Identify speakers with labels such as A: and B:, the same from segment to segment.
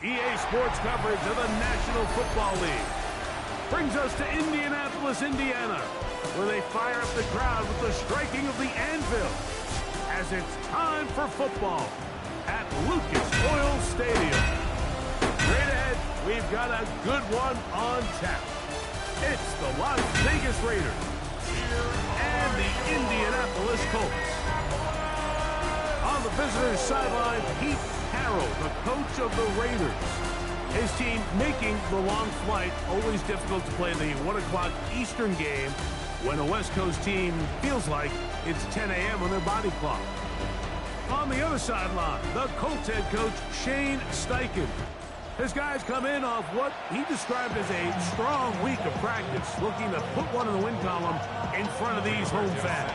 A: EA Sports coverage of the National Football League brings us to Indianapolis, Indiana, where they fire up the crowd with the striking of the anvil as it's time for football at Lucas Oil Stadium. Straight ahead, we've got a good one on tap. It's the Las Vegas Raiders and the Indianapolis Colts. On the visitors' sideline, Pete Carroll, the coach of the Raiders. His team making the long flight, always difficult to play the 1 o'clock Eastern game when a West Coast team feels like it's 10 a.m. on their body clock. On the other sideline, the Colts head coach, Shane Steichen. His guys come in off what he described as a strong week of practice, looking to put one in the win column in front of these home fans.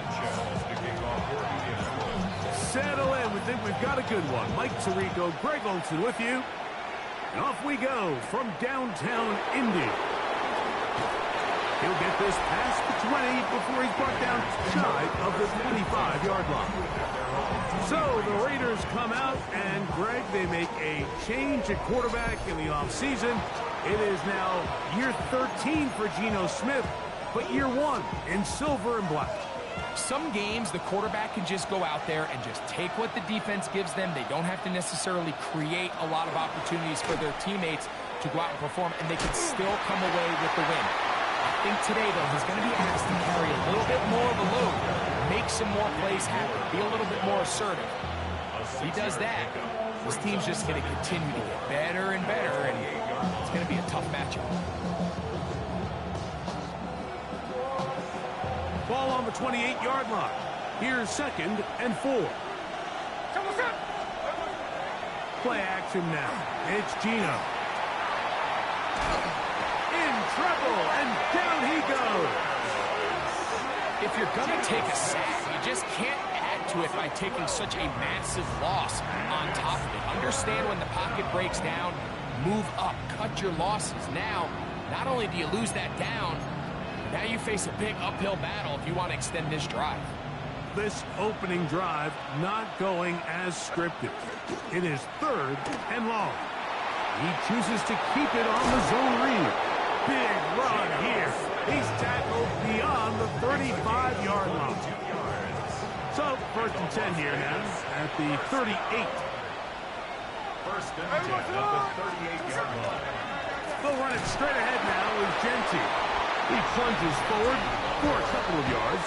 A: Settle in. We think we've got a good one. Mike Tirico, Greg Olson with you. And off we go from downtown Indy. He'll get this past the 20 before he's brought down shy of the 25-yard line. So the Raiders come out, and Greg, they make a change at quarterback in the offseason. It is now year 13 for Geno Smith, but year 1 in silver and black.
B: Some games, the quarterback can just go out there and just take what the defense gives them. They don't have to necessarily create a lot of opportunities for their teammates to go out and perform, and they can still come away with the win. I think today, though, he's going to be asked to carry a little bit more of a load, make some more plays happen, be a little bit more assertive. If he does that, this team's just going to continue to get better and better, and it's going to be a tough matchup.
A: Ball on the 28-yard line. Here's 2nd and 4. Play action now. It's Geno. In trouble, and down he goes.
B: If you're going to take a sack, you just can't add to it by taking such a massive loss on top of it. Understand when the pocket breaks down, move up, cut your losses. Now, not only do you lose that down, now you face a big uphill battle if you want to extend this drive.
A: This opening drive not going as scripted. It is 3rd and long. He chooses to keep it on the zone read. Big run here. He's tackled beyond the 35-yard line. So, 1st and 10 here now at the 38.
C: 1st and 10 at the 38-yard line.
A: They'll run it straight ahead now with Genty. He plunges forward for a couple of yards.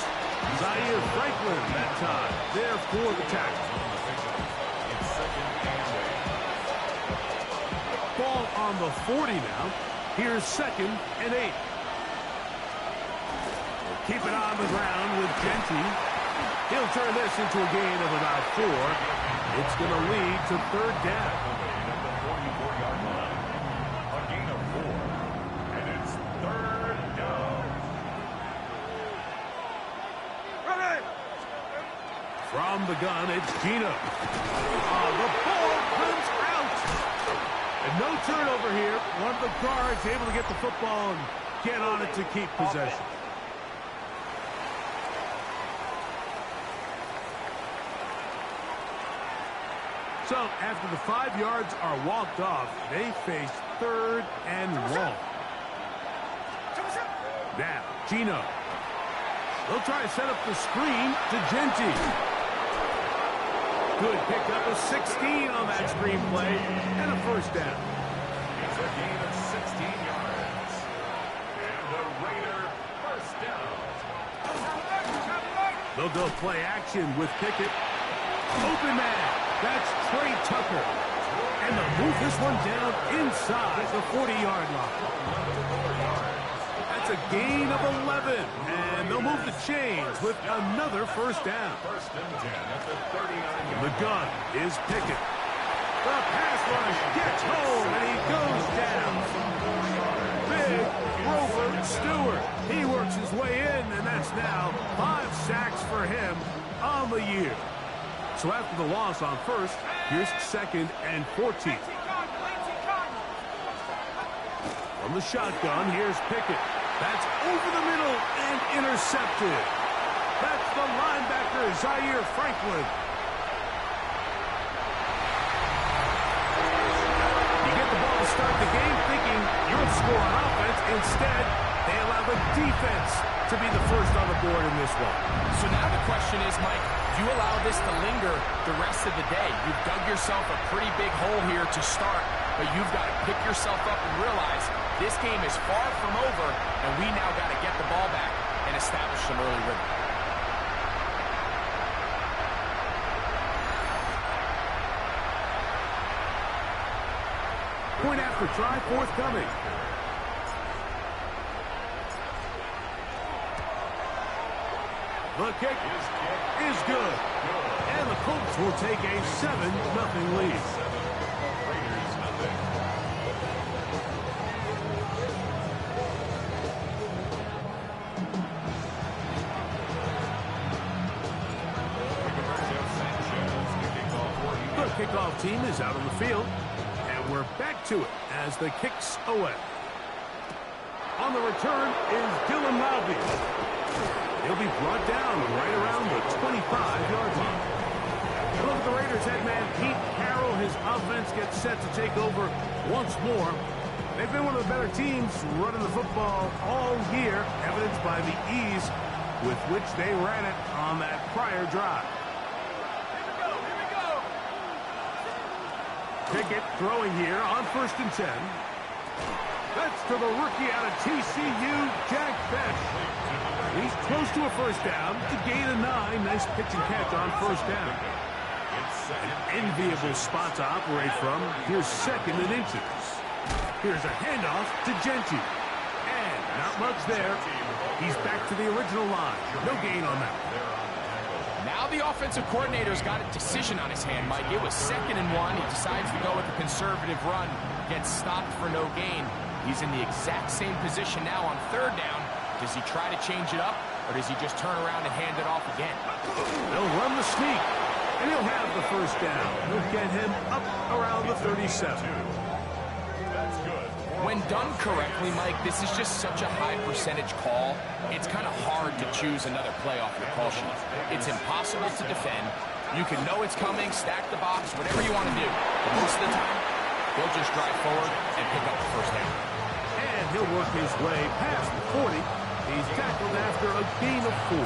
A: Zaire Franklin that time there for the tackle. Ball on the 40 now. Here's 2nd and 8. We'll keep it on the ground with Genty. He'll turn this into a gain of about 4. It's going to lead to 3rd down.
C: At the 44-yard line. A gain of 4. And it's 3rd down.
A: From the gun, it's Geno. The ball comes out. And no turnover here. One of the guards able to get the football and get on it to keep possession. So, after the 5 yards are walked off, they face 3rd and long. Now, Geno. They'll try to set up the screen to Genty. Good pickup of 16 on that screen play and a 1st down.
C: It's a gain of 16 yards. And the Raider 1st down.
A: They'll go play action with Pickett. Open man. That's Trey Tucker. And they'll move this one down inside the 40-yard line. That's a gain of 11. And they'll move the chains with another 1st down.
C: 1st and 10 at the 39-yard line.
A: The gun is Pickett. The pass rush gets home, and he goes down. Big Grover Stewart. He works his way in, and that's now 5 sacks for him on the year. So after the loss on 1st, here's 2nd and 14. From the shotgun, here's Pickett. That's over the middle and intercepted. That's the linebacker, Zaire Franklin. You get the start the game thinking you'll score on offense. Instead, they allow the defense to be the first on the board in this one.
B: So now the question is, Mike, do you allow this to linger the rest of the day? You've dug yourself a pretty big hole here to start, but you've got to pick yourself up and realize this game is far from over, and we now got to get the ball back and establish some early rhythm.
A: Point after try forthcoming. The kick is good. And the Colts will take a 7-0 lead. The kickoff team is out on the field. And we're back to it as the kick's away. On the return is Dylan Lowby. He'll be brought down right around the 25-yard line. Look at the Raiders head man Pete Carroll. His offense gets set to take over once more. They've been one of the better teams running the football all year, evidenced by the ease with which they ran it on that prior drive.
C: Here we go.
A: Pickett throwing here on 1st and 10. That's to the rookie out of TCU, Jack Bech. He's close to a first down. To gain a 9. Nice pitch and catch on 1st down. An enviable spot to operate from. Here's 2nd and inches. Here's a handoff to Genty. And not much there. He's back to the original line. No gain on that.
B: Now the offensive coordinator's got a decision on his hand, Mike. It was 2nd and 1. He decides to go with a conservative run. Gets stopped for no gain. He's in the exact same position now on 3rd down. Does he try to change it up, or does he just turn around and hand it off again?
A: They'll run the sneak, and he'll have the first down. He'll get him up around the 37.
C: That's good.
B: When done correctly, Mike, this is just such a high percentage call. It's kind of hard to choose another play off your call sheet. It's impossible to defend. You can know it's coming, stack the box, whatever you want to do. But most of the time, they'll just drive forward and pick up the first down.
A: And he'll work his way past the 40. He's tackled after a gain of 4.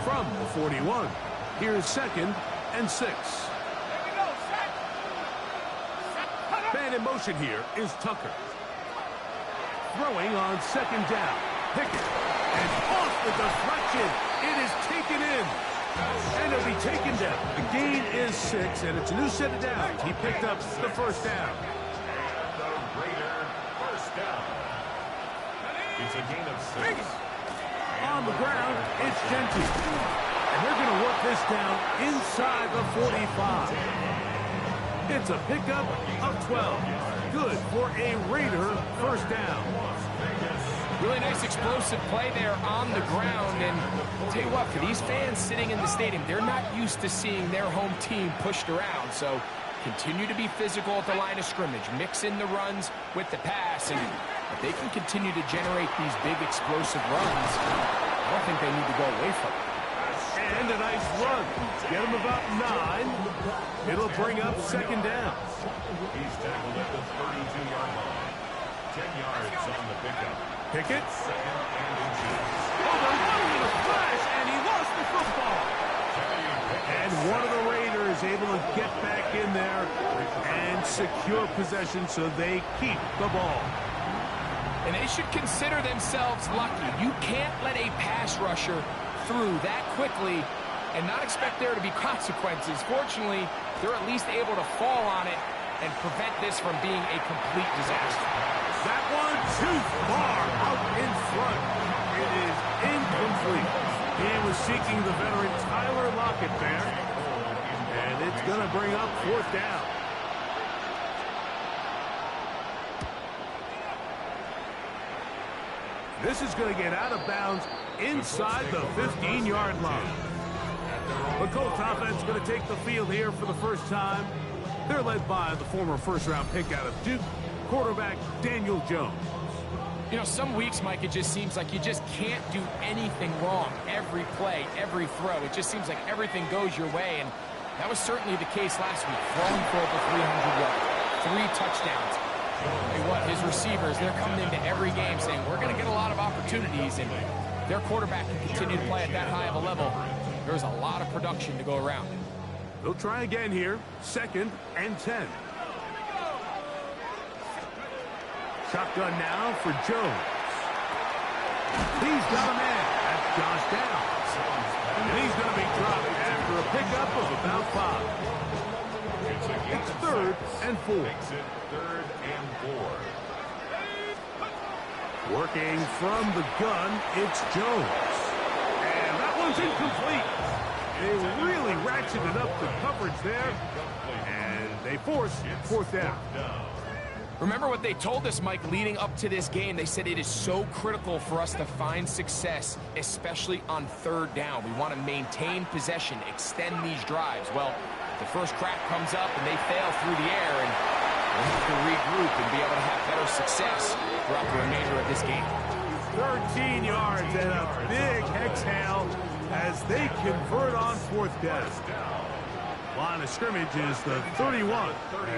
A: From the 41, here's 2nd and 6. Man in motion here is Tucker. Throwing on 2nd down. Pickett. And off the deflection. It is taken in. And it'll be taken down. The gain is 6, and it's a new set of downs. He picked up the first down.
C: And the Raider first down. It's a gain of 6.
A: On the ground, it's Genty. And they're going to work this down inside the 45. It's a pickup of 12. Good for a Raider first down.
B: Really nice explosive play there on the ground. And I'll tell you what, for these fans sitting in the stadium, they're not used to seeing their home team pushed around. So continue to be physical at the line of scrimmage. Mix in the runs with the pass. And if they can continue to generate these big explosive runs, I don't think they need to go away from it.
A: And a nice run. Get him about 9. It'll bring up 2nd down.
C: He's tackled at the 32-yard line. 10 yards on the pickup.
A: Pickett.
C: 2nd and inches.
A: Oh, they're running with a flash, and he lost the football. And one of the Raiders able to get back in there and secure possession so they keep the ball.
B: And they should consider themselves lucky. You can't let a pass rusher through that quickly and not expect there to be consequences. Fortunately, they're at least able to fall on it and prevent this from being a complete disaster.
A: That one too far out in front. It is incomplete. He was seeking the veteran Tyler Lockett there. And it's going to bring up 4th down. This is going to get out of bounds inside the 15-yard line. The Colts offense going to take the field here for the first time. They're led by the former first-round pick out of Duke, quarterback Daniel Jones.
B: You know, some weeks, Mike, it just seems like you just can't do anything wrong. Every play, every throw, it just seems like everything goes your way, and that was certainly the case last week. Throwing for over 300 yards, 3 touchdowns. Hey, what, his receivers, they're coming into every game saying, we're going to get a lot of opportunities, and their quarterback can continue to play at that high of a level. There's a lot of production to go around.
A: They'll try again here, 2nd and 10. Shotgun now for Jones. He's got a man. That's Josh Downs. And he's going to be dropped after a pickup of about 5. It's 3rd and 4.
C: Third and 4.
A: Working from the gun, it's Jones. And that one's incomplete. They really ratcheted up the coverage there. And they force 4th down.
B: Remember what they told us, Mike, leading up to this game. They said it is so critical for us to find success, especially on 3rd down. We want to maintain possession, extend these drives. Well, the first crack comes up and they fail through the air, and we'll have to regroup and be able to have better success throughout the remainder of this game.
A: 13 yards and a big exhale as they convert on 4th down. Line of scrimmage is the 31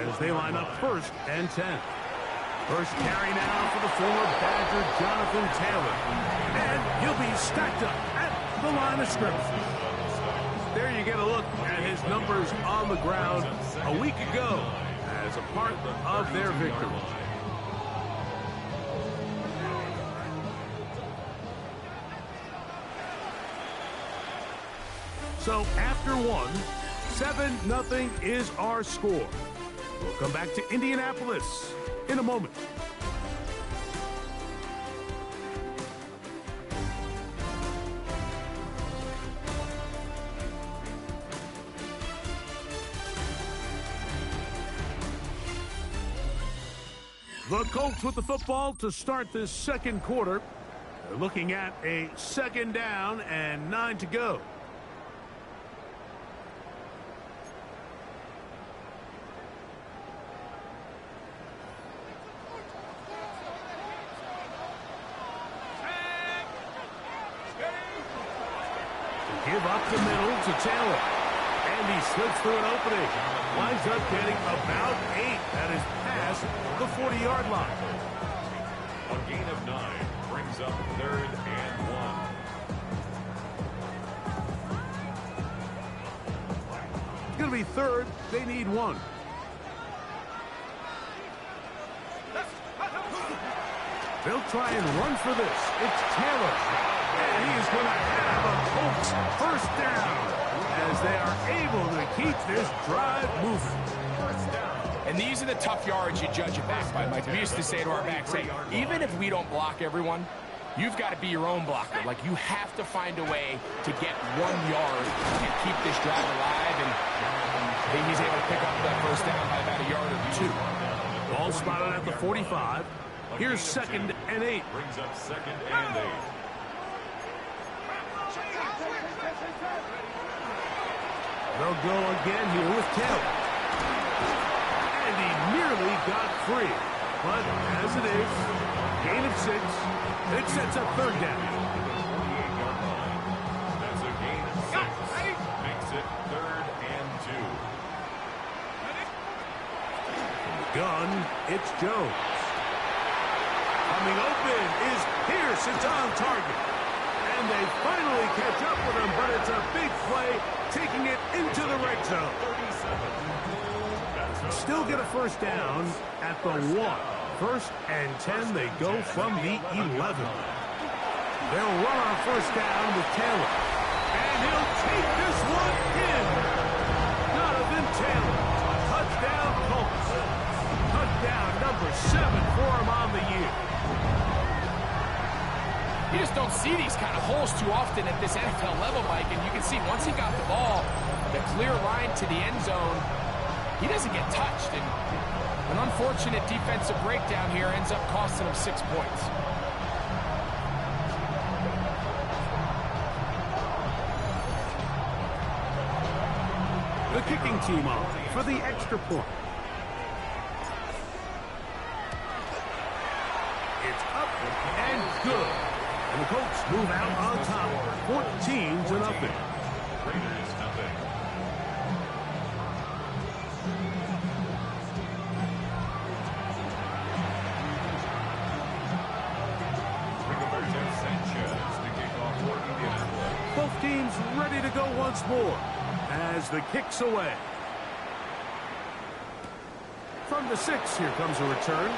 A: as they line up 1st and 10. First carry now for the former Badger Jonathan Taylor. And he'll be stacked up at the line of scrimmage. There you get a look at his numbers on the ground a week ago as a part of their victory. So after 7-0 is our score. We'll come back to Indianapolis in a moment. The Colts with the football to start this 2nd quarter. They're looking at a 2nd down and 9 to go. Give up the middle to Taylor. And he slips through an opening. Winds up getting about 8. That is past the 40-yard line.
C: A gain of 9 brings up 3rd and 1.
A: It's going to be 3rd. They need 1. They'll try and run for this. It's Taylor. And he is going to have a Colts 1st down as they are able to keep this drive moving.
B: And these are the tough yards you judge it back by, Mike. We used to say to our backs, hey, even if we don't block everyone, you've got to be your own blocker. Like, you have to find a way to get 1 yard and keep this drive alive. And I think he's able to pick up that 1st down by about a yard or 2.
A: Ball spotted at the 45. Here's 2nd and 8.
C: Brings up 2nd and 8.
A: They'll go again here with Taylor. And he nearly got free. But as it is, gain of 6. It sets up 3rd down.
C: That's a gain of 6. Makes it 3rd and 2.
A: From the gun, it's Jones. Coming open is Pierce. It's on target. And they finally catch up with him, but it's a big play, taking it into the red zone. Still get a 1st down at the 1. 1st and 10, they go from the 11. They'll run on 1st down with Taylor. And he'll take this one in. Jonathan Taylor. Touchdown Colts. Touchdown number 7 for him on the year.
B: You just don't see these kind of holes too often at this NFL level, Mike. And you can see once he got the ball, the clear line to the end zone, he doesn't get touched. And an unfortunate defensive breakdown here ends up costing him 6 points.
A: The kicking team on for the extra point. It's up and good. And the Colts move out on top, 14-0.
C: Raiders nothing.
A: Both teams ready to go once more as the kick's away. From the 6, here comes a return.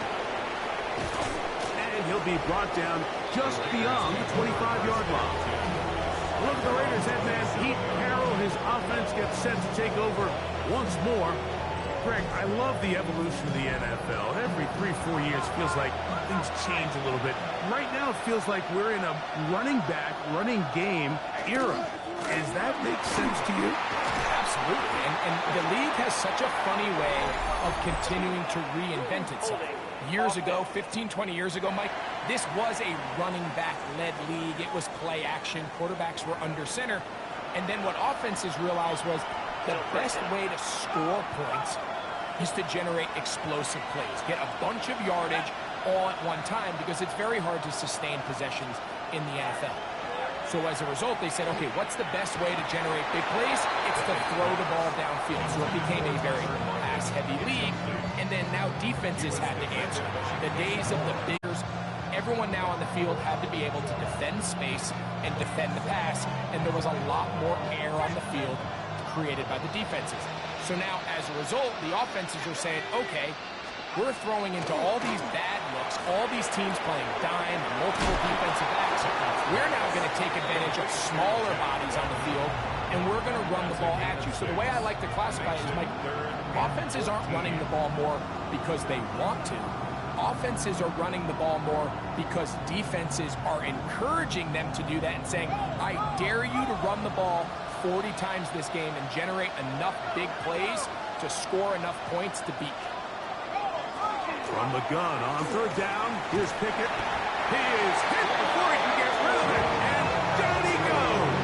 A: And he'll be brought down just beyond the 25-yard line. Look at the Raiders head man, Pete Carroll. His offense gets set to take over once more. Greg, I love the evolution of the NFL. Every 3-4 years feels like things change a little bit. Right now it feels like we're in a running back, running game era. Does that make sense to you?
B: Absolutely. And the league has such a funny way of continuing to reinvent itself. Years ago, 15, 20 years ago, Mike, this was a running back-led league. It was play action. Quarterbacks were under center. And then what offenses realized was the best way to score points is to generate explosive plays. Get a bunch of yardage all at one time because it's very hard to sustain possessions in the NFL. So as a result, they said, okay, what's the best way to generate big plays? It's to throw the ball downfield. So it became a very pass-heavy league. And then now defenses had to answer. The days of the biggers, everyone now on the field had to be able to defend space and defend the pass. And there was a lot more air on the field created by the defenses. So now, as a result, the offenses are saying, okay, we're throwing into all these bad looks, all these teams playing dime and multiple defensive backs. We're now going to take advantage of smaller bodies on the field, and we're going to run the ball at you. So the way I like to classify it is, Mike, offenses aren't running the ball more because they want to. Offenses are running the ball more because defenses are encouraging them to do that and saying, I dare you to run the ball 40 times this game and generate enough big plays to score enough points to beat.
A: From the gun on 3rd down, here's Pickett. He is hit before he can get rid of it, and down he goes.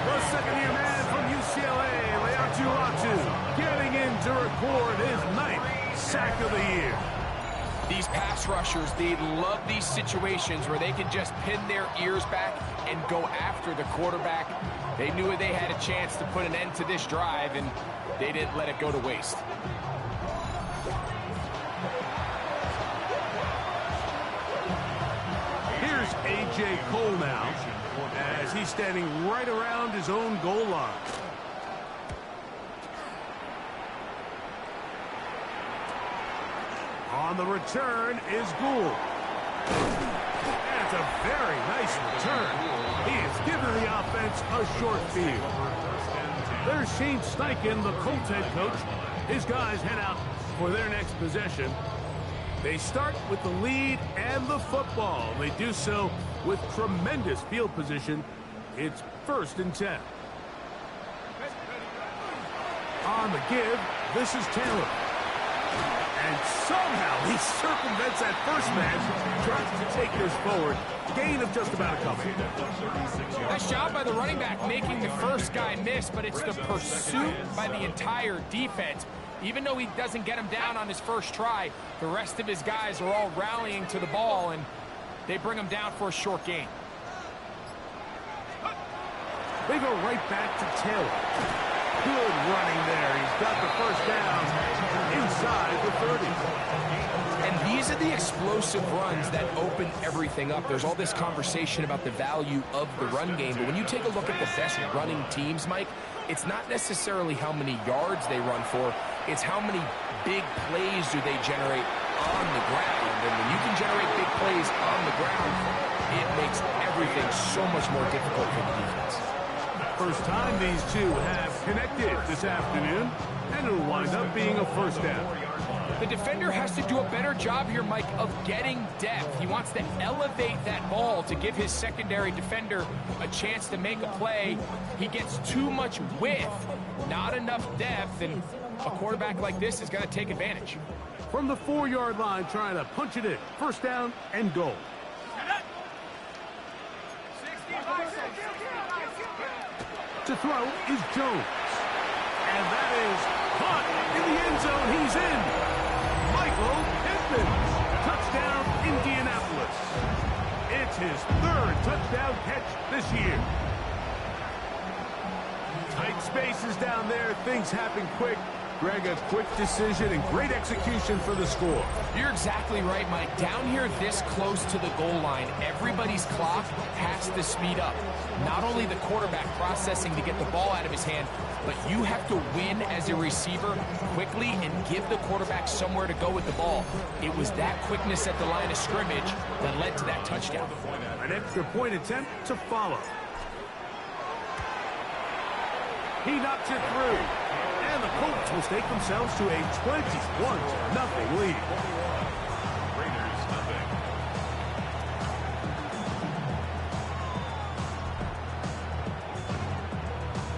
A: The second-year man from UCLA, Leatu, getting in to record his 9th sack of the year.
B: These pass rushers, they love these situations where they can just pin their ears back and go after the quarterback. They knew they had a chance to put an end to this drive, and they didn't let it go to waste.
A: Here's A.J. Cole now, as he's standing right around his own goal line. On the return is Gould. That's a very nice return. He has given the offense a short field. There's Shane Steichen, the Colts head coach. His guys head out for their next possession. They start with the lead and the football. They do so with tremendous field position. It's 1st and 10. On the give, this is Taylor. And somehow he circumvents that first man, tries to take this forward. Gain of just about a couple.
B: Nice job by the running back making the first guy miss, but it's the pursuit by the entire defense. Even though he doesn't get him down on his first try, the rest of his guys are all rallying to the ball, and they bring him down for a short gain.
A: They go right back to Taylor. Good running there. He's got the first down inside the 30.
B: And these are the explosive runs that open everything up. There's all this conversation about the value of the run game, but when you take a look at the best running teams, Mike, it's not necessarily how many yards they run for, it's how many big plays do they generate on the ground. And when you can generate big plays on the ground, it makes everything so much more difficult for the defense.
A: First time these two have connected this afternoon, and it'll wind up being a first down.
B: The defender has to do a better job here, Mike, of getting depth. He wants to elevate that ball to give his secondary defender a chance to make a play. He gets too much width, not enough depth, and a quarterback like this is going to take advantage.
A: From the 4-yard line, trying to punch it in. First down and goal. To throw is Jones. And that is caught in the end zone. He's in. Michael Pittman. Touchdown, Indianapolis. It's his third touchdown catch this year. Tight spaces down there. Things happen quick. Greg, a quick decision and great execution for the score.
B: You're exactly right, Mike. Down here this close to the goal line, everybody's clock has to speed up. Not only the quarterback processing to get the ball out of his hand, but you have to win as a receiver quickly and give the quarterback somewhere to go with the ball. It was that quickness at the line of scrimmage that led to that touchdown.
A: An extra point attempt to follow. He knocks it through. And the Colts will stake themselves to a 21-0 lead.
C: Raiders nothing.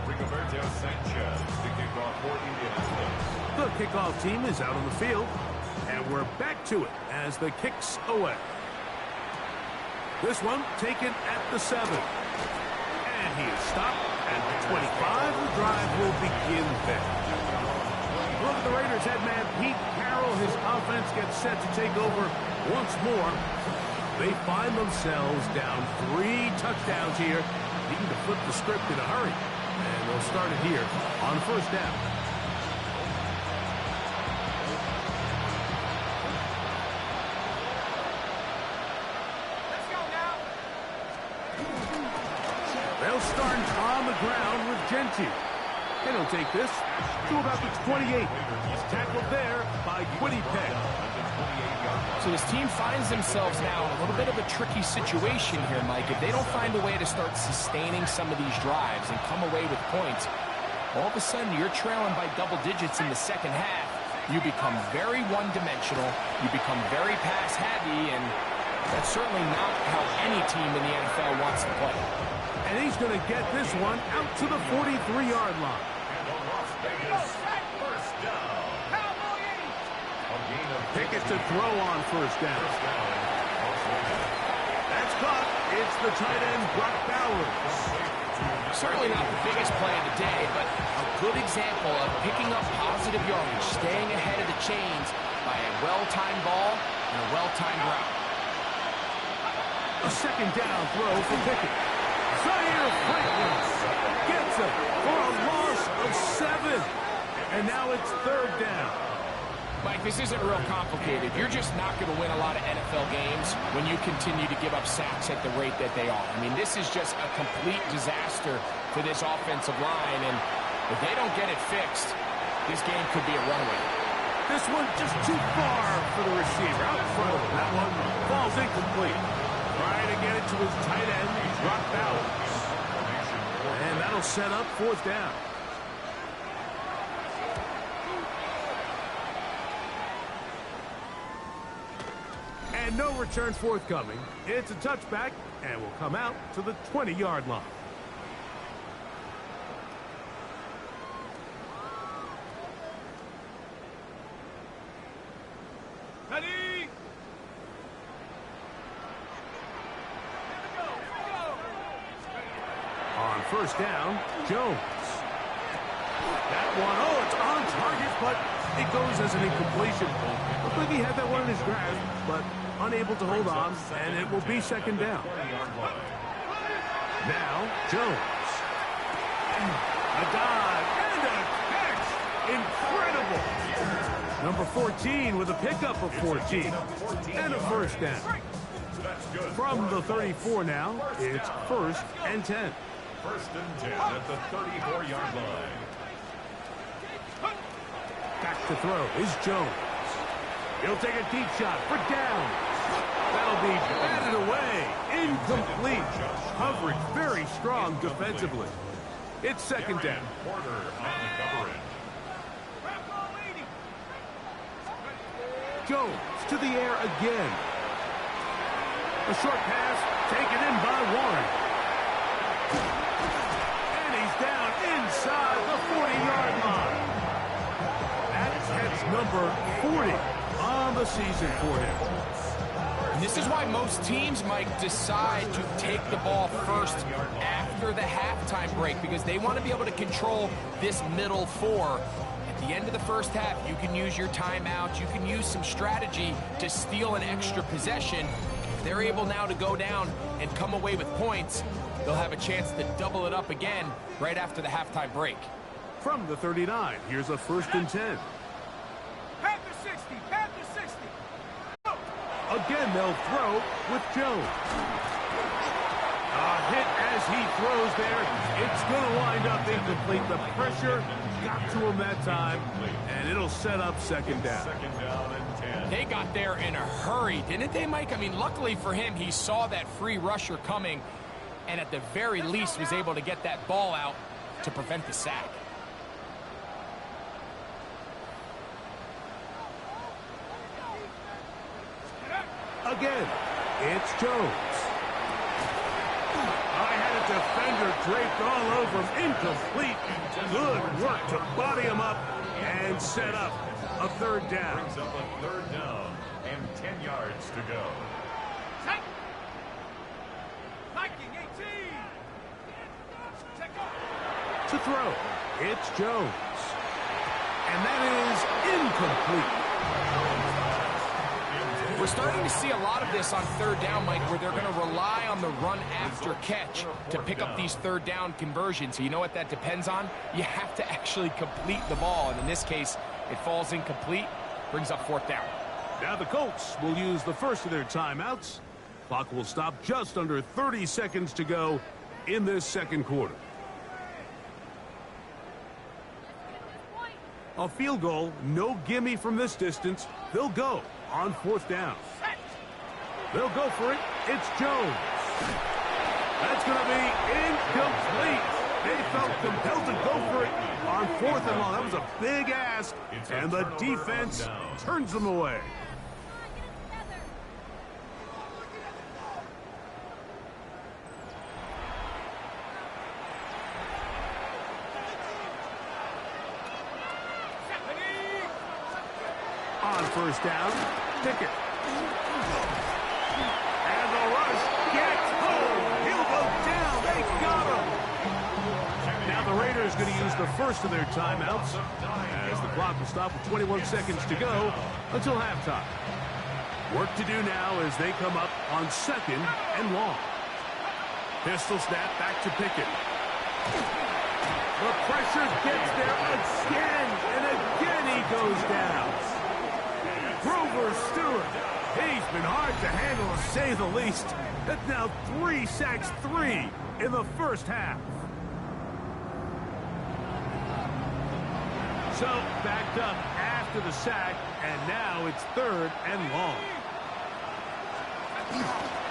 C: Rigoberto Sanchez, the kickoff for Indianapolis.
A: The kickoff team is out on the field. And we're back to it as the kick's away. This one taken at the 7. And he is stopped at the 25. The drive will begin there. Look at the Raiders head man, Pete Carroll. His offense gets set to take over once more. They find themselves down 3 touchdowns here, needing to flip the script in a hurry. And they'll start it here on first down. They'll start on the ground with Gentry. They don't take this to about the 28. He's tackled there by Kenny Pickett.
B: So his team finds themselves now in a little bit of a tricky situation here, Mike. If they don't find a way to start sustaining some of these drives and come away with points, all of a sudden you're trailing by double digits in the second half. You become very one-dimensional. You become very pass-heavy, and that's certainly not how any team in the NFL wants to play.
A: And he's going to get this one out to the 43-yard line.
C: And the Las Vegas first down. A gain of
A: Pickett to throw on first down. That's caught. It's the tight end, Brock Bowers.
B: Certainly not the biggest play of the day, but a good example of picking up positive yardage, staying ahead of the chains by a well-timed ball and a well-timed route.
A: A second down throw for Pickett. Zaire Franklin gets it for a loss of 7. And now it's third down.
B: Mike, this isn't real complicated. You're just not going to win a lot of NFL games when you continue to give up sacks at the rate that they are. I mean, this is just a complete disaster for this offensive line, and if they don't get it fixed, this game could be a runaway.
A: This one just too far for the receiver. Out in front of him. That one falls incomplete. Trying to get it to his tight end, Brock Bowers. And that'll set up fourth down. And no return forthcoming. It's a touchback, and will come out to the 20-yard line. Ready? On first down, Jones. That one, oh, it's on target, but it goes as an incompletion. Looked like he had that one in his grasp, but unable to hold on, and it will be second down. Now, Jones. A dive and a catch. Incredible. Number 14 with a pickup of 14 and a first down. From the 34 now, it's first and 10.
C: First and 10 at the 34-yard line.
A: Back to throw is Jones. He'll take a deep shot for down. That'll be batted away. Incomplete. Coverage very strong defensively. It's second down.
C: Porter on the coverage.
A: Jones to the air again. A short pass taken in by Warren. And he's down inside the 40-yard line. That's number 40 on the season for him.
B: And this is why most teams might decide to take the ball first after the halftime break, because they want to be able to control this middle four. At the end of the first half, you can use your timeout, you can use some strategy to steal an extra possession. If they're able now to go down and come away with points, they'll have a chance to double it up again right after the halftime break.
A: From the 39, here's a 1st and 10.
D: Panther 60, Panther 60.
A: Again, they'll throw with Jones. A hit as he throws there. It's going to wind up incomplete. The pressure got to him that time, and it'll set up 2nd down.
C: 2nd down and 10.
B: They got there in a hurry, didn't they, Mike? I mean, luckily for him, he saw that free rusher coming, and at the very least was able to get that ball out to prevent the sack.
A: Again, it's Jones. I had a defender draped all over him. Incomplete. Good work to body him up and set up a 3rd down.
C: Brings up a 3rd down and 10 yards to go.
D: Viking 18.
A: To throw, it's Jones. And that is incomplete.
B: We're starting to see a lot of this on 3rd down, Mike, where they're going to rely on the run after catch to pick up these 3rd down conversions. So you know what that depends on? You have to actually complete the ball. And in this case, it falls incomplete, brings up 4th down.
A: Now the Colts will use the first of their timeouts. Clock will stop just under 30 seconds to go in this 2nd quarter. A field goal, no gimme from this distance. They'll go on 4th down. They'll go for it. It's Jones. That's going to be incomplete. They felt compelled to go for it on 4th and long. That was a big ask, and the defense turns them away. On 1st down, Pickett. And the rush gets home. He'll go down. They got him. Now the Raiders going to use the first of their timeouts as the clock will stop with 21 seconds to go until halftime. Work to do now as they come up on 2nd and long. Pistol snap back to Pickett. The pressure gets there again, and again he goes down. Grover Stewart, he's been hard to handle, to say the least. That's now 3 sacks, 3 in the first half. So, backed up after the sack, and now it's 3rd and long.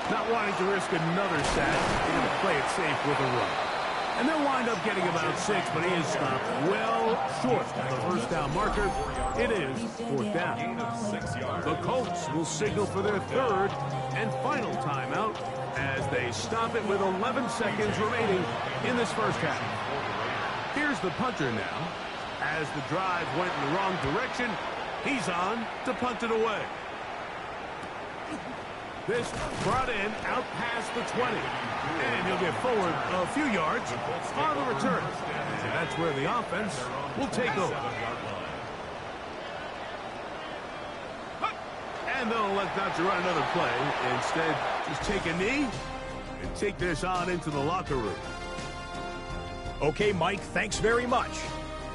A: Not wanting to risk another sack, they're going to play it safe with a run. And they'll wind up getting about 6, but he is stopped well short of the 1st down marker. It is 4th down. The Colts will signal for their 3rd and final timeout as they stop it with 11 seconds remaining in this first half. Here's the punter now. As the drive went in the wrong direction, he's on to punt it away. This brought in out past the 20. And he'll get forward a few yards on the return. And that's where the offense will take over. And they'll elect not to run another play. Instead, just take a knee and take this on into the locker room.
E: Okay, Mike, thanks very much.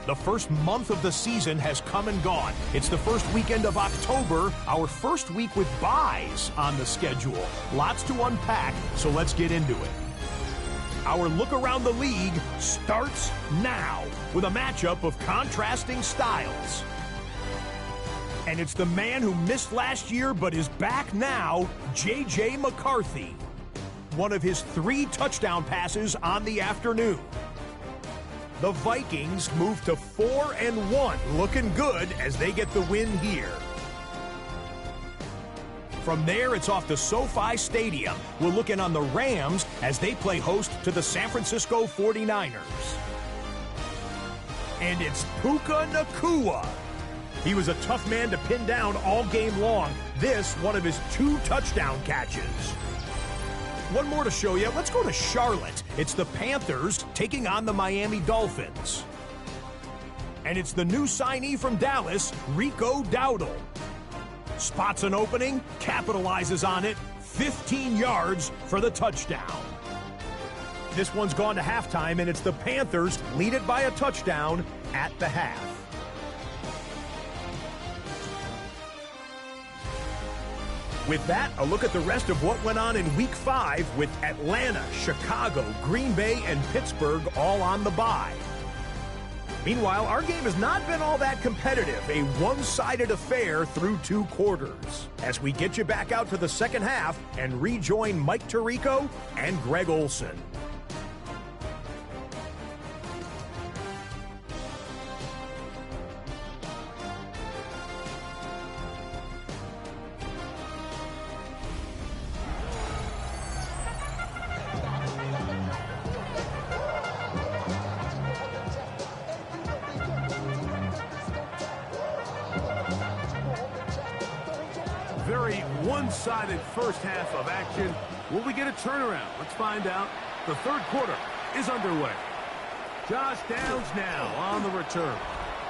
E: The first month of the season has come and gone. It's the first weekend of October, our first week with byes on the schedule. Lots to unpack, so let's get into it. Our look around the league starts now with a matchup of contrasting styles. And it's the man who missed last year but is back now, J.J. McCarthy. One of his 3 touchdown passes on the afternoon. The Vikings move to 4-1, looking good as they get the win here. From there, it's off to SoFi Stadium. We're looking on the Rams as they play host to the San Francisco 49ers. And it's Puka Nacua. He was a tough man to pin down all game long. This, one of his 2 touchdown catches. One more to show you. Let's go to Charlotte. It's the Panthers taking on the Miami Dolphins. And it's the new signee from Dallas, Rico Dowdle. Spots an opening, capitalizes on it, 15 yards for the touchdown. This one's gone to halftime, and it's the Panthers lead it by a touchdown at the half. With that, a look at the rest of what went on in Week 5 with Atlanta, Chicago, Green Bay, and Pittsburgh all on the bye. Meanwhile, our game has not been all that competitive, a one-sided affair through 2 quarters. As we get you back out to the second half and rejoin Mike Tirico and Greg Olson.
A: Very one-sided first half of action. Will we get a turnaround? Let's find out. The third quarter is underway. Josh Downs now on the return.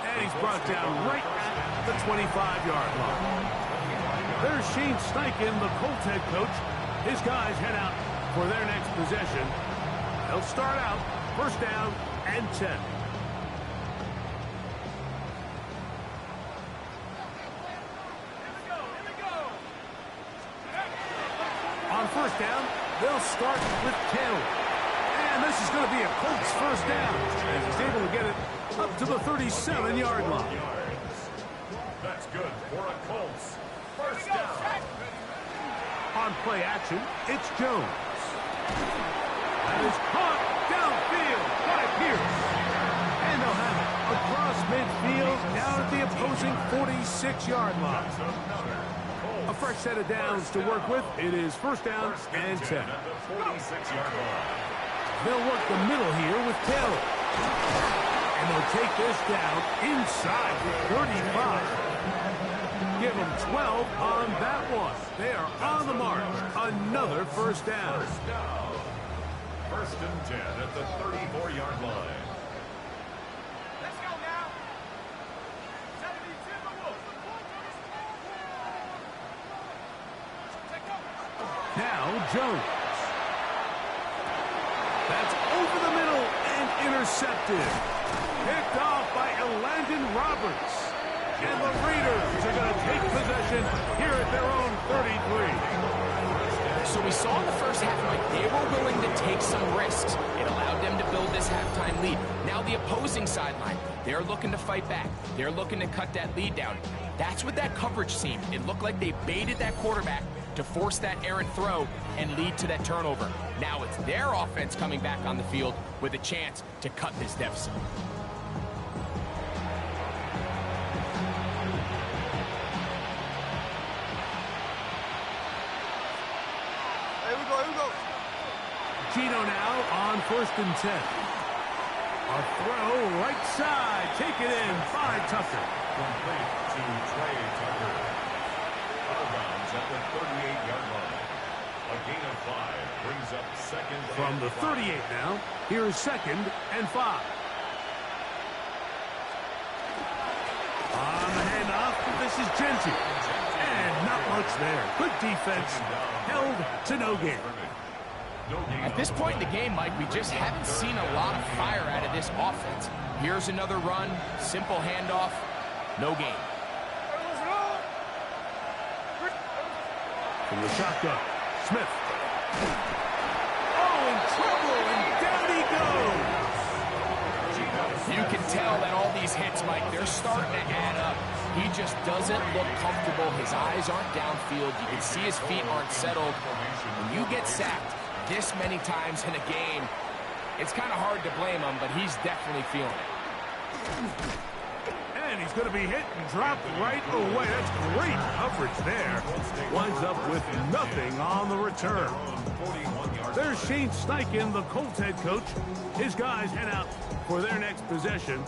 A: And he's brought down right at the 25-yard line. There's Shane Steichen, the Colts head coach. His guys head out for their next possession. They'll start out first down and 10. On first down, they'll start with Taylor. And this is going to be a Colts first down. And he's able to get it up to the 37-yard line.
C: That's good for a Colts first down.
A: On play action, it's Jones. That is caught downfield by Pierce. And they'll have it across midfield down at the opposing 46-yard line. A fresh set of downs to work with. It is first down and 10. They'll work the middle here with Taylor. And they'll take this down inside the 35. Give them 12 on that one. They are on the march. Another first down.
C: First and 10 at the 34-yard line.
D: Let's go now. 70 Timberwolves.
A: Now Jones. That's over the middle and intercepted. Picked off by Elandon Roberts. And the Raiders are going to take possession here at their own 33.
B: So we saw in the first half, Mike, they were willing to take some risks. It allowed them to build this halftime lead. Now the opposing sideline, they're looking to fight back. They're looking to cut that lead down. That's what that coverage seemed. It looked like they baited that quarterback to force that errant throw and lead to that turnover. Now it's their offense coming back on the field with a chance to cut this deficit.
A: Geno now on first and 10. A throw right side. Take it in by Tucker.
C: Complete to Trey Tucker. Out of bounds at the 38-yard line. A gain of 5 brings up second.
A: From the 38 now, here's second and 5. On the handoff, this is Genty. And not much there. Good defense. Held to no gain.
B: At this point in the game, Mike, we just haven't seen a lot of fire out of this offense. Here's another run, simple handoff, no gain.
A: From the shotgun, Smith. Oh, in trouble, and down he goes.
B: You can tell that all these hits, Mike, they're starting to add up. He just doesn't look comfortable. His eyes aren't downfield. You can see his feet aren't settled. When you get sacked this many times in a game, it's kind of hard to blame him, but he's definitely feeling it.
A: And he's going to be hit and dropped right away. That's great coverage there. Winds up with nothing on the return. There's Shane Steichen, the Colts head coach. His guys head out for their next possession.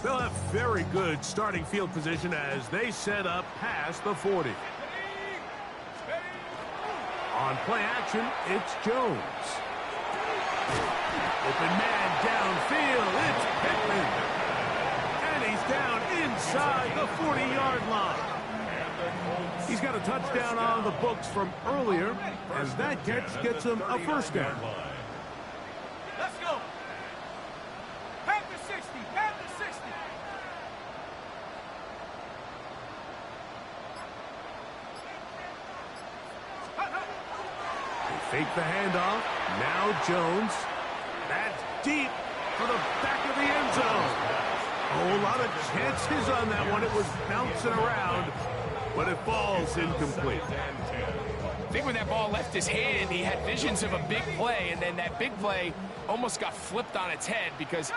A: They'll have very good starting field position as they set up past the 40. On play action, it's Jones. Open man downfield, it's Pittman. And he's down inside the 40-yard line. He's got a touchdown on the books from earlier, as that catch gets him a first down.
D: Let's go. Panther 60, Panther 60.
A: They fake the handoff. Now Jones. That's deep for the back of the end zone. Oh, a lot of chances on that one. It was bouncing around, but it falls incomplete.
B: I think when that ball left his hand, he had visions of a big play, and then that big play almost got flipped on its head because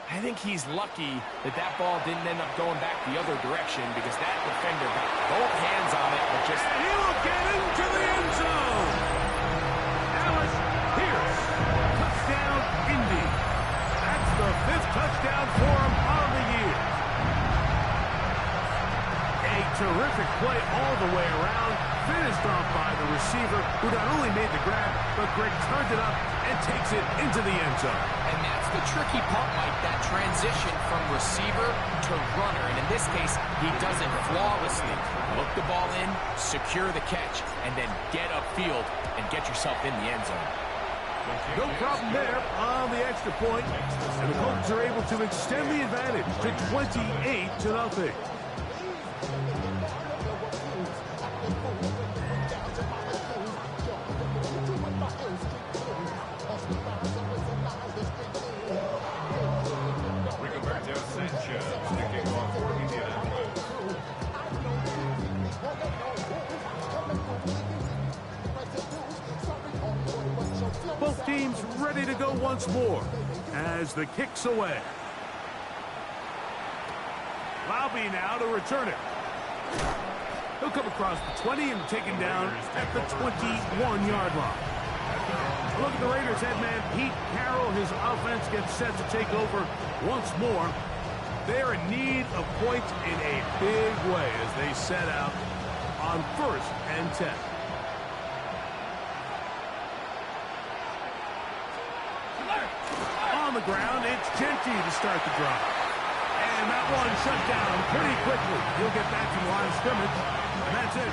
B: I think he's lucky that that ball didn't end up going back the other direction because that defender got both hands on it, but just...
A: He will get into the end zone. Alice Pierce, touchdown Indy. That's the 5th touchdown for him on the year. A terrific play all the way around. Finished off by the receiver, who not only made the grab, but Greg turned it up and takes it into the end zone.
B: And that's the tricky part, Mike, that transition from receiver to runner. And in this case, he does it flawlessly. Look the ball in, secure the catch, and then get upfield and get yourself in the end zone.
A: No problem there on the extra point, and the Colts are able to extend the advantage to 28-0. Both teams ready to go once more as the kick's away. Lobby now to return it. He'll come across the 20 and taken down at the 21-yard line. Look at the Raiders head man Pete Carroll. His offense gets set to take over once more. They're in need of points in a big way as they set out on 1st and 10. On the ground, it's Genty to start the drive. And that one shut down pretty quickly. He'll get back to the line of scrimmage. And that's it.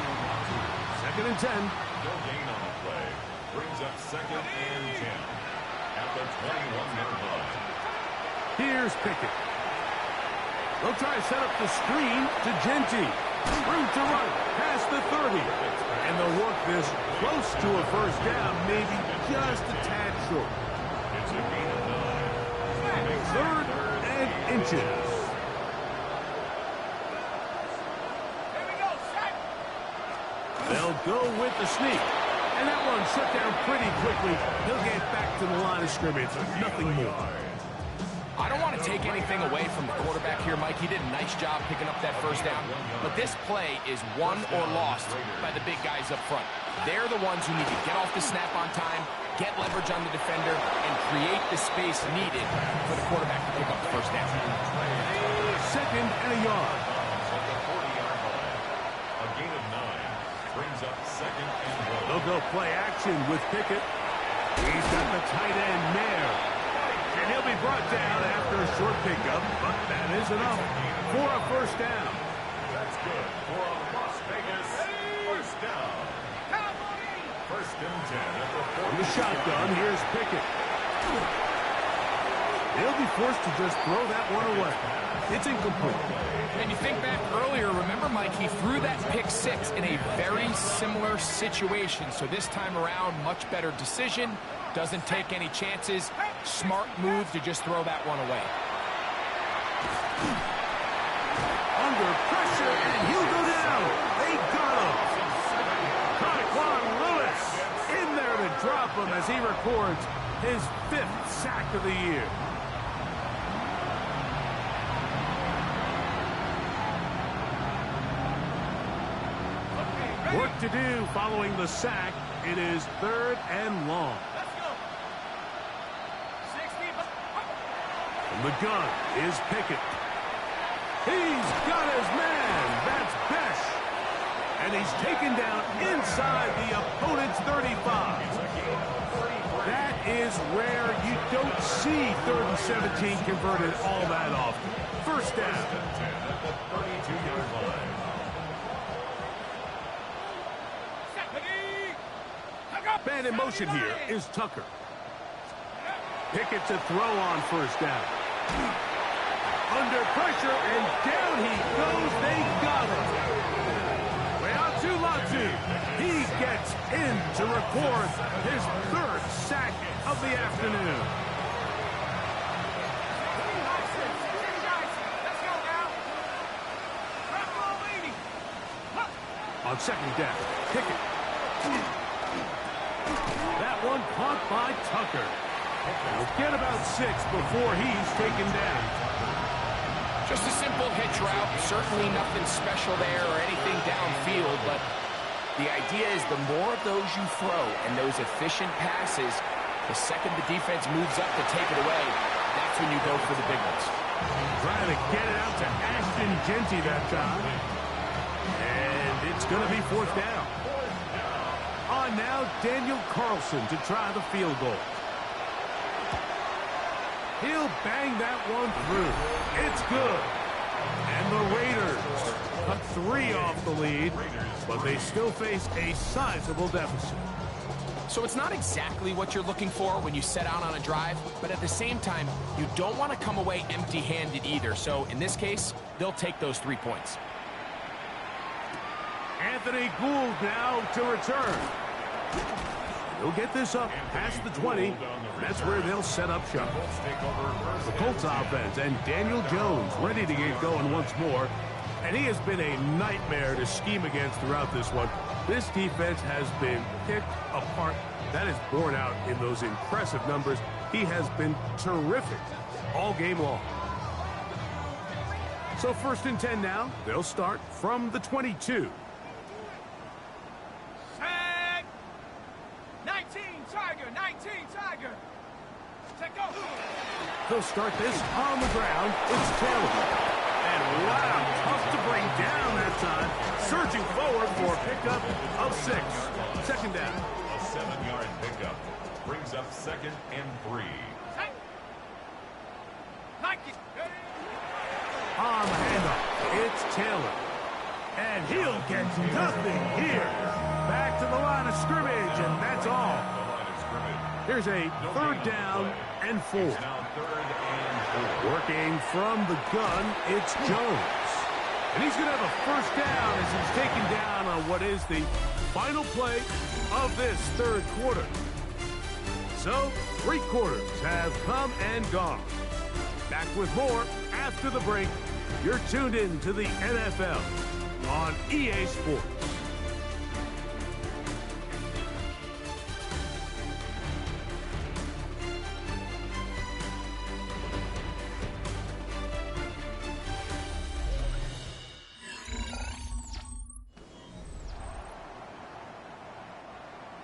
A: 2nd and 10.
C: No gain on the play. Brings up 2nd and 10 at the 21-yard line.
A: Here's Pickett. They'll try to set up the screen to Genty. Room to run past the 30. And they'll work this close to a first down, maybe just a tad short.
C: It's a gain of 9.
A: 3rd and inches.
D: Here we go, set.
A: They'll go with the sneak. And that one shut down pretty quickly. He'll get back to the line of scrimmage. Nothing more.
B: I don't want to take anything away from the quarterback here, Mike. He did a nice job picking up that first down. But this play is won or lost by the big guys up front. They're the ones who need to get off the snap on time, get leverage on the defender, and create the space needed for the quarterback to pick up the first down.
A: 2nd and a yard.
C: At the 40-yard line. A gain of 9 brings up 2nd and 1.
A: They'll go play action with Pickett. He's got the tight end there. And he'll be brought down after a short pickup, but that is enough for a first down.
C: That's good for a Las Vegas first down. 1st and 10 at the 40.
A: From the shotgun, here's Pickett. He'll be forced to just throw that one away. It's incomplete.
B: And you think back earlier, remember, Mike, he threw that pick 6 in a very similar situation. So this time around, much better decision. Doesn't take any chances. Smart move to just throw that one away.
A: Under pressure, and he'll go down. They got him. Taquan Lewis in there to drop him as he records his 5th sack of the year. Work to do following the sack. It is 3rd and long.
D: Let's go. 60.
A: From the gun is Pickett. He's got his man. That's Besh. And he's taken down inside the opponent's 35. That is rare. You don't see 3rd and 17 converted all that often. First down.
C: At the 32-yard line.
A: Man in motion here is Tucker. Pickett to throw on first down. Under pressure, and down he goes. They got him. Reatu Latu. He gets in to record his 3rd sack of the afternoon. On second down, Pickett. That one caught by Tucker. He'll get about 6 before he's taken down.
B: Just a simple hitch route. Certainly nothing special there or anything downfield, but the idea is the more of those you throw and those efficient passes, the second the defense moves up to take it away, that's when you go for the big ones.
A: Trying to get it out to Ashton Genty that time. And it's going to be 4th down. On now, Daniel Carlson to try the field goal. He'll bang that one through. It's good. And the Raiders cut 3 off the lead, but they still face a sizable deficit.
B: So it's not exactly what you're looking for when you set out on a drive, but at the same time, you don't want to come away empty-handed either. So in this case, they'll take those 3 points.
A: Anthony Gould now to return. He'll get this up past the 20. That's where they'll set up shop. The Colts offense and Daniel Jones ready to get going once more. And he has been a nightmare to scheme against throughout this one. This defense has been picked apart. That is borne out in those impressive numbers. He has been terrific all game long. So 1st and 10 now. They'll start from the 22.
D: 19 Tiger. Take off.
A: He'll start this on the ground. It's Taylor. And wow, tough to bring down that time. Surging forward for a pickup of 6. Second down.
C: A 7-yard pickup brings up 2nd and 3.
A: On the handoff, it's Taylor. And he'll get nothing here. Back to the line of scrimmage, and that's all. Here's a 3rd down and 4.
C: Now 3rd and 4.
A: Working from the gun, it's Jones. And he's going to have a 1st down as he's taken down on what is the final play of this 3rd quarter. So, 3 quarters have come and gone. Back with more after the break. You're tuned in to the NFL on EA Sports.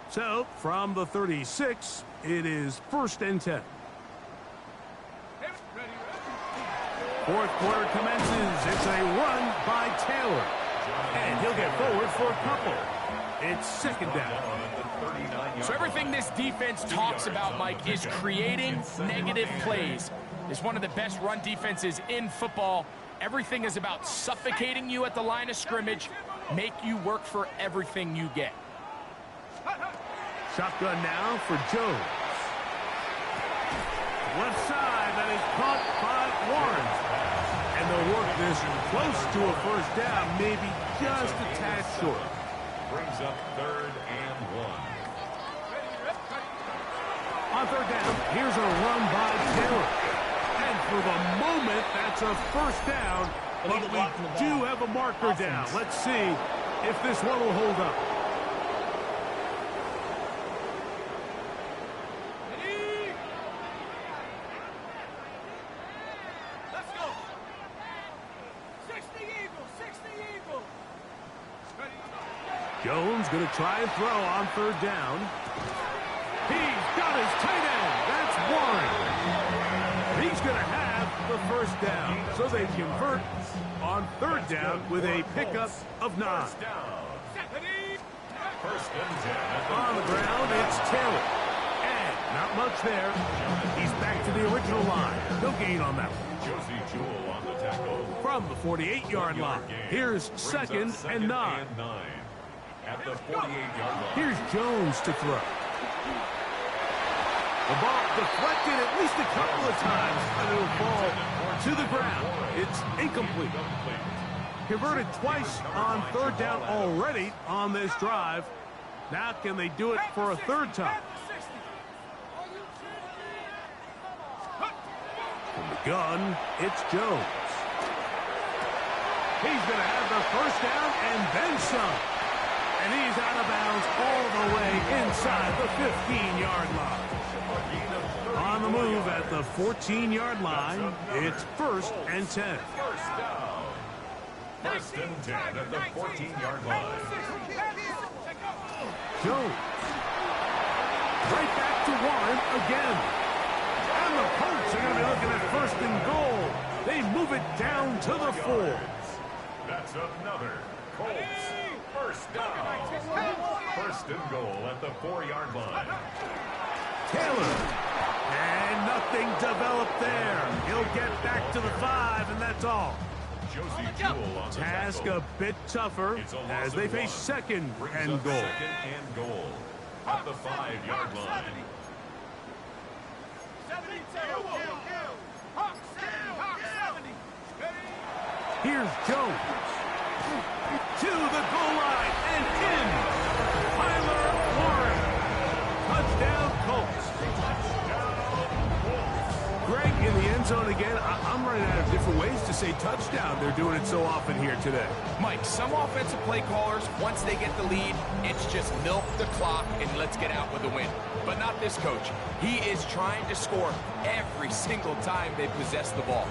A: So, from the 36, it is 1st and 10. 4th quarter commences. It's a run by Taylor. And he'll get forward for a couple. It's 2nd down.
B: So everything this defense talks about, Mike, is creating negative plays. It's one of the best run defenses in football. Everything is about suffocating you at the line of scrimmage, make you work for everything you get.
A: Shotgun now for Jones. Left side, that is caught by Warren. And they'll work this close to a 1st down, maybe just a tad short.
C: Brings up 3rd and 1.
A: On 3rd down, here's a run by Taylor. And for the moment, that's a 1st down. But we do have a marker down. Let's see if this one will hold up. Jones going to try and throw on 3rd down. He's got his tight end. That's Warren. He's going to have the first down. So they convert on third down with a pickup of 9.
C: First and 10.
A: On the ground, it's Taylor. And not much there. He's back to the original line. No gain on that one.
C: Josie Jewell on the tackle.
A: From the 48-yard line. Here's second and 9.
C: At the 48-yard line.
A: Here's Jones to throw. The ball deflected at least a couple of times, and it'll fall to the ground. It's incomplete. Converted twice on third down already on this drive. Now can they do it for a third time? From the gun, it's Jones. He's going to have the first down and then some. And he's out of bounds all the way inside the 15-yard line. On the move at the 14-yard line, it's first and 10.
C: First and 10 at the 14-yard line.
A: Jones. Right back to Warren again. And the Colts are going to be looking at first and goal. They move it down to the 4.
C: That's another Colts first down. First and goal at the 4-yard line.
A: Taylor. And nothing developed there. He'll get back to the 5, and that's all.
C: Josie Jewell on the
A: Task
C: tackle.
A: a bit tougher as they face second and goal.
C: Second and goal at the 5-yard line.
A: Here's Jones. To the goal line and in. Tyler Warren. Touchdown Colts. Greg in the end zone again. I'm running out of different ways to say touchdown. They're doing it so often here today.
B: Mike, some offensive play callers, once they get the lead, it's just milk the clock and let's get out with a win. But not this coach. He is trying to score every single time they possess the ball.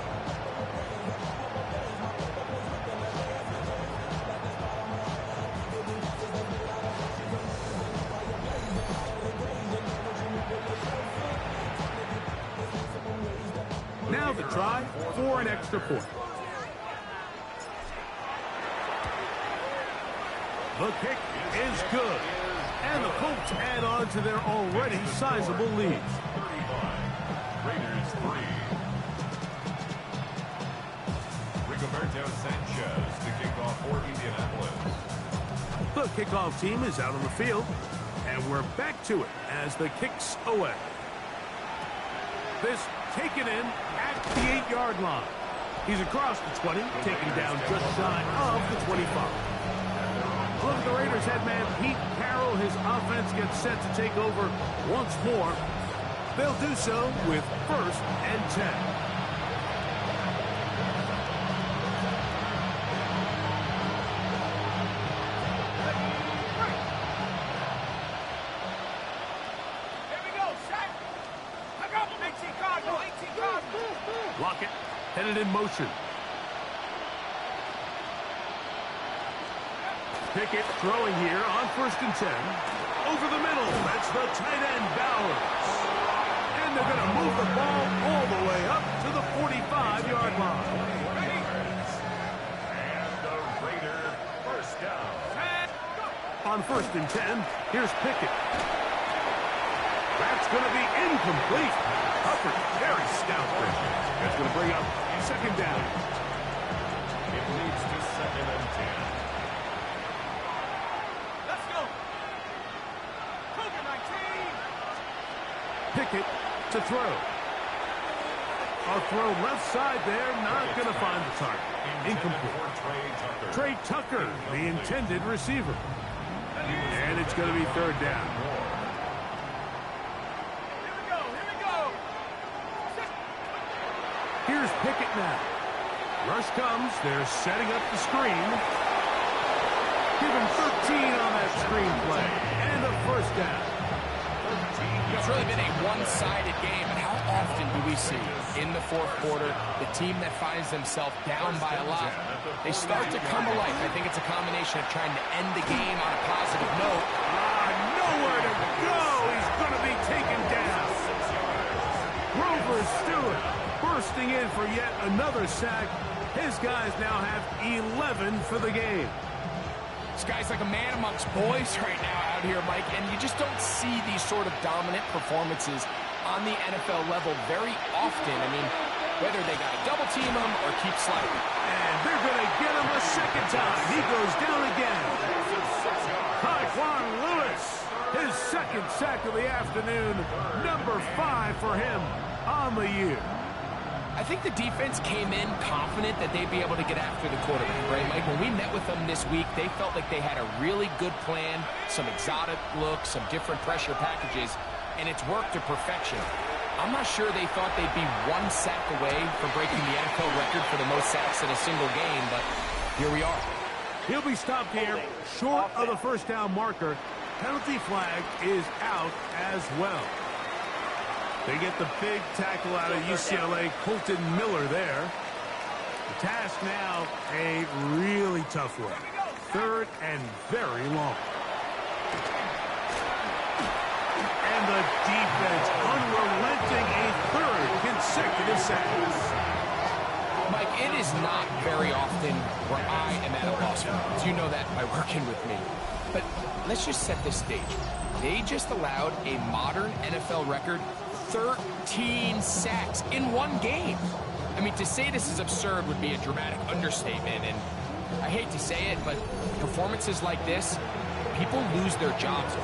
A: Now the try for an extra point. The kick is good. And the Colts add on to their already sizable lead.
C: 35. Raiders 3. Rigoberto Sanchez to kick off for Indianapolis.
A: The kickoff team is out on the field. And we're back to it as the kick's away. This taken in at the 8-yard line. He's across the 20, taken down just shy of the 25. Look at the Raiders head man Pete Carroll. His offense gets set to take over once more. They'll do so with first and 10. Lockett headed in motion. Pickett throwing here on first and 10. Over the middle. That's the tight end, Bowers. And they're going to move the ball all the way up to the 45-yard line.
C: And the Raider first down.
A: On first and 10, here's Pickett. That's going to be incomplete. Hufford, very stout there. That's going to bring up second down.
C: It leads to second and 10.
D: Let's go. Cougar 19.
A: Pickett to throw. A throw left side there, not going to find the target. Incomplete. Trey Tucker, the intended receiver. And it's going to be third down. Here's Pickett now. Rush comes. They're setting up the screen. Give him 13 on that screen play. And a first down.
B: It's really been a one-sided game, but how often do we see in the fourth quarter the team that finds themselves down by a lot, they start to come alive. I think it's a combination of trying to end the game on a positive note.
A: Nowhere to go. He's going to be taken down. Grover Stewart coming in for yet another sack. His guys now have 11 for the game.
B: This guy's like a man amongst boys right now out here, Mike, and you just don't see these sort of dominant performances on the NFL level very often. I mean, whether they got to double team him or keep sliding.
A: And they're going to get him a second time. He goes down again. Tyquan Lewis, his second sack of the afternoon, number 5 for him on the year.
B: I think the defense came in confident that they'd be able to get after the quarterback, right, Mike? When we met with them this week, they felt like they had a really good plan, some exotic looks, some different pressure packages, and it's worked to perfection. I'm not sure they thought they'd be 1 sack away from breaking the NFL record for the most sacks in a single game, but here we are.
A: He'll be stopped here, short of the first down marker. Penalty flag is out as well. They get the big tackle out of UCLA, Colton Miller there. The task now, a really tough one. 3rd and very long. And the defense unrelenting, a 3rd consecutive sack.
B: Mike, it is not very often where I am at a loss for words. You know that by working with me. But let's just set this stage. They just allowed a modern NFL record 13 sacks in 1 game. I mean, to say this is absurd would be a dramatic understatement, and I hate to say it, but performances like this, people lose their jobs.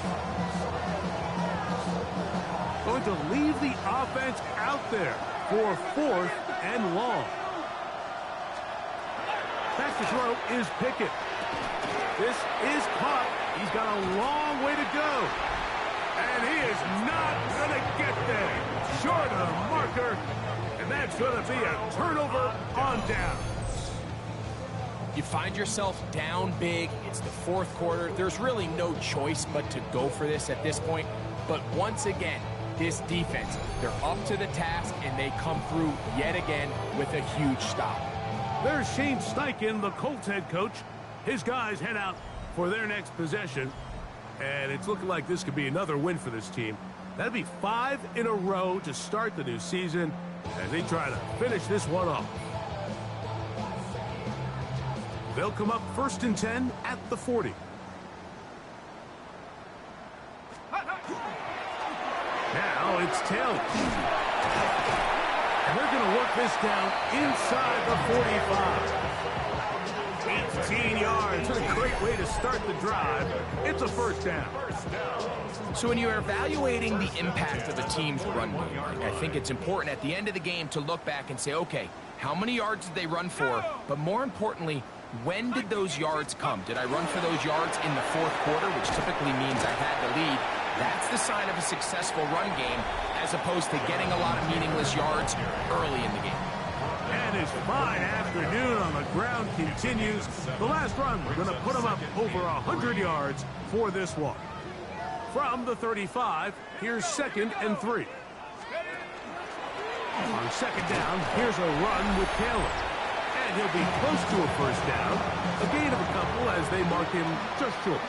A: Going to leave the offense out there for 4th and long. Back to throw is Pickett. This is caught. He's got a long way to go. And he is not going to get there. Short of the marker. And that's going to be a turnover on down.
B: You find yourself down big. It's the 4th quarter. There's really no choice but to go for this at this point. But once again, this defense, they're up to the task, and they come through yet again with a huge stop.
A: There's Shane Steichen, the Colts head coach. His guys head out for their next possession. And it's looking like this could be another win for this team. That'd be 5 in a row to start the new season as they try to finish this one off. They'll come up 1st and 10 at the 40. Now it's Taylor. And they're going to work this down inside the 45. 18 yards. What a great way to start the drive. It's a 1st down.
B: So when you're evaluating the impact of a team's run game, I think it's important at the end of the game to look back and say, okay, how many yards did they run for? But more importantly, when did those yards come? Did I run for those yards in the 4th quarter, which typically means I had the lead? That's the sign of a successful run game, as opposed to getting a lot of meaningless yards early in the game.
A: And his fine afternoon on the ground continues. The last run, we're going to put him up over 100 yards for this one. From the 35, here's 2nd and 3. On 2nd down, here's a run with Taylor. And he'll be close to a 1st down. A gain of a couple as they mark him just short.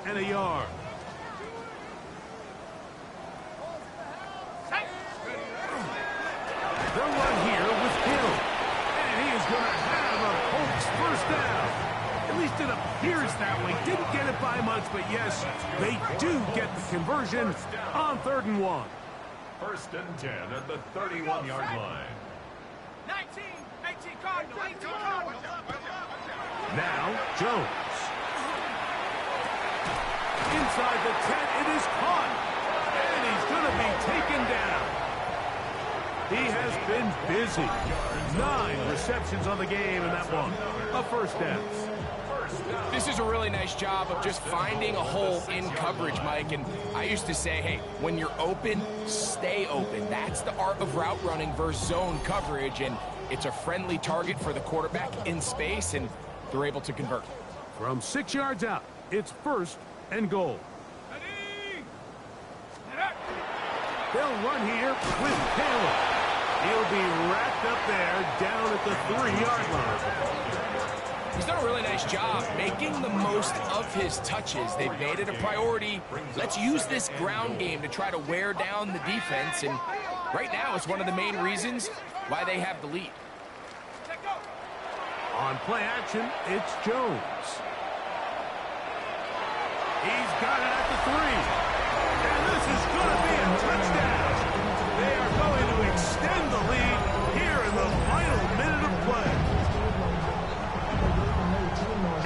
A: And a yard. They'll run here with Hill. And he is going to have a Colts 1st down. At least it appears that way. Didn't get it by much, but yes, they do get the conversion on 3rd and 1.
C: 1st and 10 at the 31-yard line.
D: 19 Cardinal, 18 Cardinal.
A: Now, Jones. Inside the 10, it is caught. And he's going to be taken down. He has been busy. 9 receptions on the game in that one. A 1st down.
B: This is a really nice job of just finding a hole in coverage, Mike. And I used to say, hey, when you're open, stay open. That's the art of route running versus zone coverage. And it's a friendly target for the quarterback in space, and they're able to convert.
A: From 6 yards out, it's 1st and goal. They'll run here with Taylor. He'll be wrapped up there down at the 3-yard line.
B: He's done a really nice job making the most of his touches. They've made it a priority. Let's use this ground game to try to wear down the defense, and right now it's one of the main reasons why they have the lead.
A: On play action, it's Jones. He's got it at the 3. And this is going to be a touchdown. They are going to extend the lead here in the final minute of play.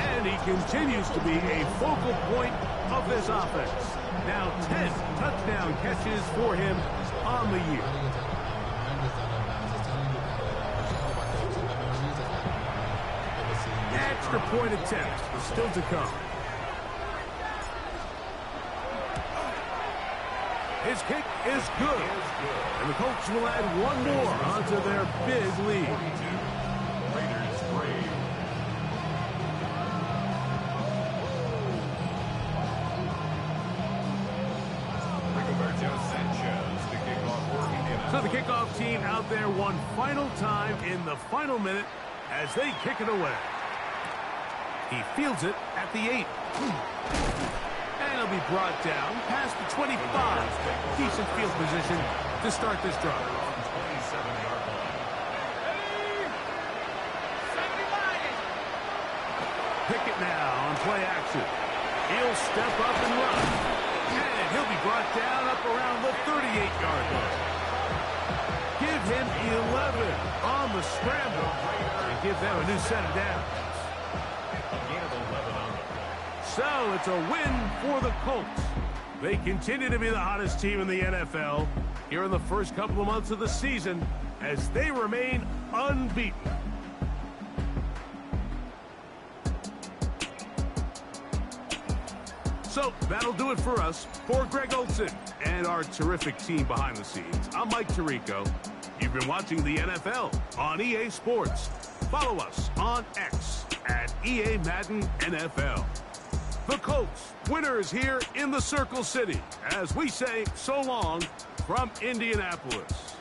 A: And he continues to be a focal point of this offense. Now 10 touchdown catches for him on the year. Extra point attempt still to come. His kick is good. And the Colts will add one more onto their big lead. So the kickoff team out there one final time in the final minute as they kick it away. He fields it at the 8. And he'll be brought down past the 25. Decent field position to start this drive.
C: 27-yard line.
A: Pickett now on play action. He'll step up and run. And he'll be brought down up around the 38-yard line. Give him 11 on the scramble and give them a new set of downs. So it's a win for the Colts. They continue to be the hottest team in the NFL here in the first couple of months of the season as they remain unbeaten. So that'll do it for us. For Greg Olson and our terrific team behind the scenes, I'm Mike Tirico. You've been watching the NFL on EA Sports. Follow us on X at EA Madden NFL. The Colts, winners here in the Circle City, as we say so long from Indianapolis.